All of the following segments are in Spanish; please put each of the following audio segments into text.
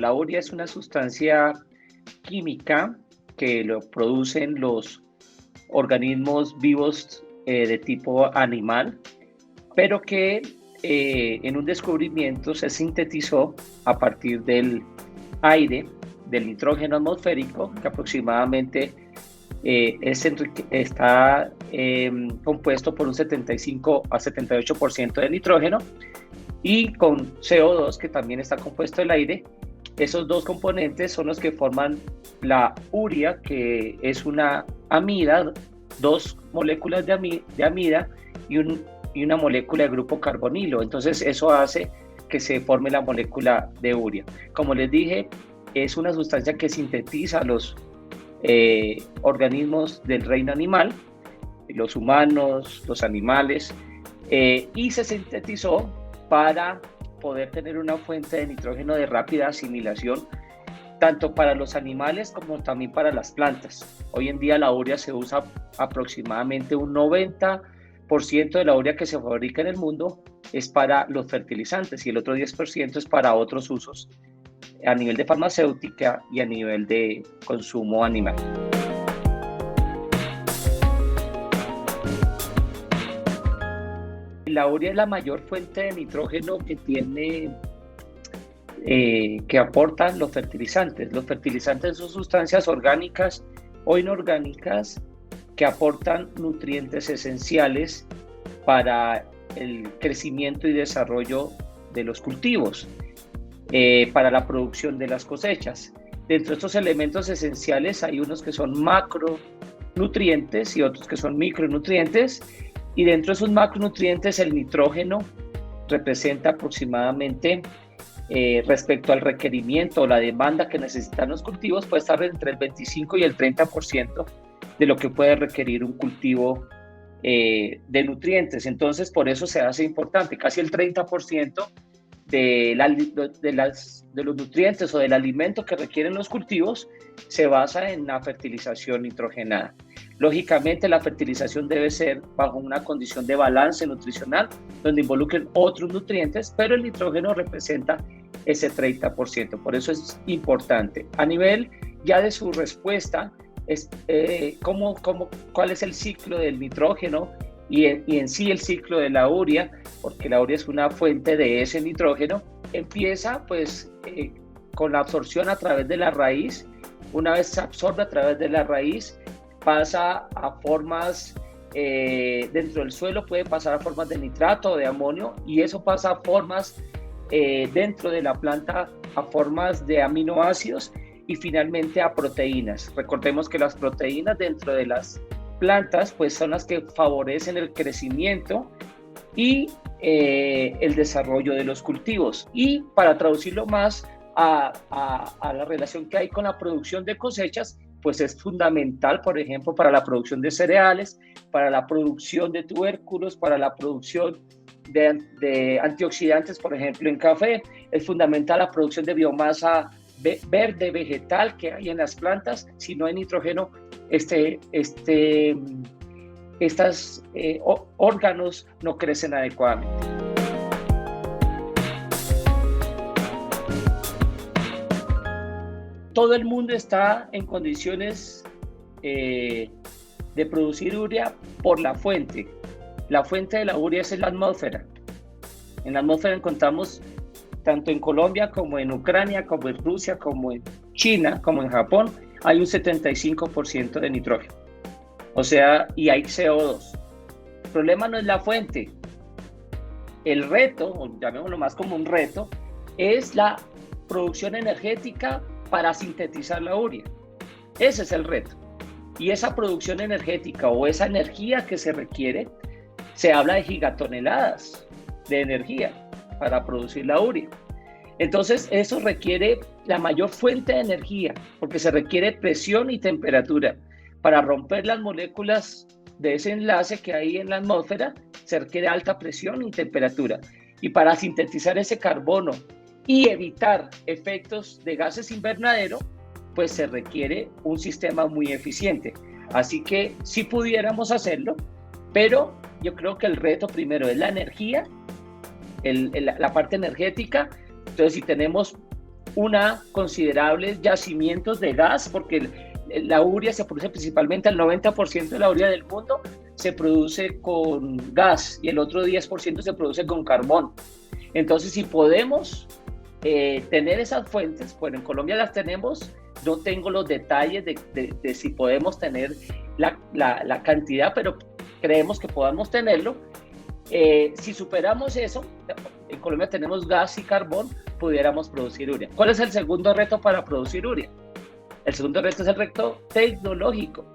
la urea es una sustancia química que lo producen los organismos vivos de tipo animal, pero que en un descubrimiento se sintetizó a partir del aire, del nitrógeno atmosférico, que aproximadamente está compuesto por un 75 a 78% de nitrógeno, y con CO2, que también está compuesto del aire. Esos dos componentes son los que forman la urea, que es una amida, dos moléculas de amida y una molécula de grupo carbonilo. Entonces eso hace que se forme la molécula de urea. Como les dije, es una sustancia que sintetiza los organismos del reino animal, los humanos, los animales, y se sintetizó para poder tener una fuente de nitrógeno de rápida asimilación, tanto para los animales como también para las plantas. Hoy en día la urea se usa aproximadamente un 90% de la urea que se fabrica en el mundo es para los fertilizantes y el otro 10% es para otros usos a nivel de farmacéutica y a nivel de consumo animal. La urea es la mayor fuente de nitrógeno que aportan los fertilizantes. Los fertilizantes son sustancias orgánicas o inorgánicas que aportan nutrientes esenciales para el crecimiento y desarrollo de los cultivos, para la producción de las cosechas. Dentro de estos elementos esenciales hay unos que son macronutrientes y otros que son micronutrientes, y dentro de esos macronutrientes el nitrógeno representa aproximadamente, respecto al requerimiento o la demanda que necesitan los cultivos, puede estar entre el 25 y el 30% de lo que puede requerir un cultivo de nutrientes. Entonces, por eso se hace importante. Casi el 30% de los nutrientes o del alimento que requieren los cultivos se basa en la fertilización nitrogenada. Lógicamente, la fertilización debe ser bajo una condición de balance nutricional, donde involucren otros nutrientes, pero el nitrógeno representa ese 30%. Por eso es importante. A nivel ya de su respuesta, ¿cuál es el ciclo del nitrógeno y en sí el ciclo de la urea? Porque la urea es una fuente de ese nitrógeno. Empieza pues con la absorción a través de la raíz. Una vez se absorbe a través de la raíz, pasa a formas dentro del suelo, puede pasar a formas de nitrato o de amonio, y eso pasa a formas dentro de la planta, a formas de aminoácidos y finalmente a proteínas. Recordemos que las proteínas dentro de las plantas pues son las que favorecen el crecimiento y el desarrollo de los cultivos. Y para traducirlo más a la relación que hay con la producción de cosechas, pues es fundamental, por ejemplo, para la producción de cereales, para la producción de tubérculos, para la producción de antioxidantes, por ejemplo, en café. Es fundamental la producción de biomasa verde vegetal que hay en las plantas. Si no hay nitrógeno, estos órganos no crecen adecuadamente. Todo el mundo está en condiciones de producir urea por la fuente. La fuente de la urea es en la atmósfera. En la atmósfera encontramos tanto en Colombia como en Ucrania, como en Rusia, como en China, como en Japón, hay un 75% de nitrógeno. O sea, y hay CO2. El problema no es la fuente. El reto, o llamémoslo más como un reto, es la producción energética para sintetizar la urea. Ese es el reto. Y esa producción energética o esa energía que se requiere, se habla de gigatoneladas de energía para producir la urea. Entonces, eso requiere la mayor fuente de energía, porque se requiere presión y temperatura. Para romper las moléculas de ese enlace que hay en la atmósfera, se requiere alta presión y temperatura. Y para sintetizar ese carbono y evitar efectos de gases invernadero, pues se requiere un sistema muy eficiente. Así que sí pudiéramos hacerlo, pero yo creo que el reto primero es la energía, la parte energética. Entonces, si tenemos una considerables yacimientos de gas, porque la urea se produce principalmente, el 90% de la urea del mundo se produce con gas y el otro 10% se produce con carbón. Entonces, si podemos tener esas fuentes, bueno, en Colombia las tenemos, no tengo los detalles de si podemos tener la cantidad, pero creemos que podamos tenerlo. Si superamos eso, en Colombia tenemos gas y carbón, pudiéramos producir urea. ¿Cuál es el segundo reto para producir urea? El segundo reto es el reto tecnológico.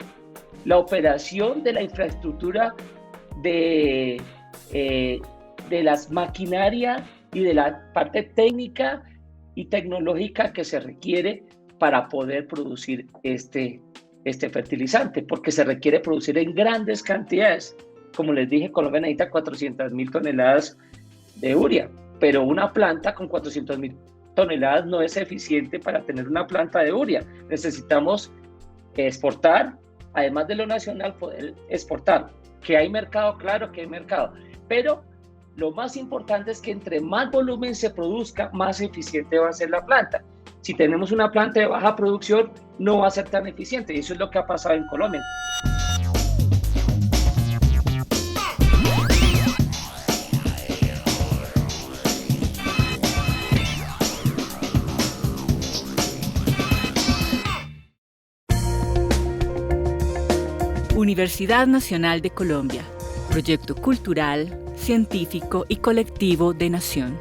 La operación de la infraestructura de las maquinarias y de la parte técnica y tecnológica que se requiere para poder producir este fertilizante, porque se requiere producir en grandes cantidades. Como les dije, Colombia necesita 400.000 toneladas de urea, pero una planta con 400.000 toneladas no es eficiente para tener una planta de urea. Necesitamos exportar, además de lo nacional, poder exportar. Que hay mercado, claro que hay mercado, pero lo más importante es que entre más volumen se produzca, más eficiente va a ser la planta. Si tenemos una planta de baja producción, no va a ser tan eficiente, y eso es lo que ha pasado en Colombia. Universidad Nacional de Colombia, proyecto cultural, científico y colectivo de Nación.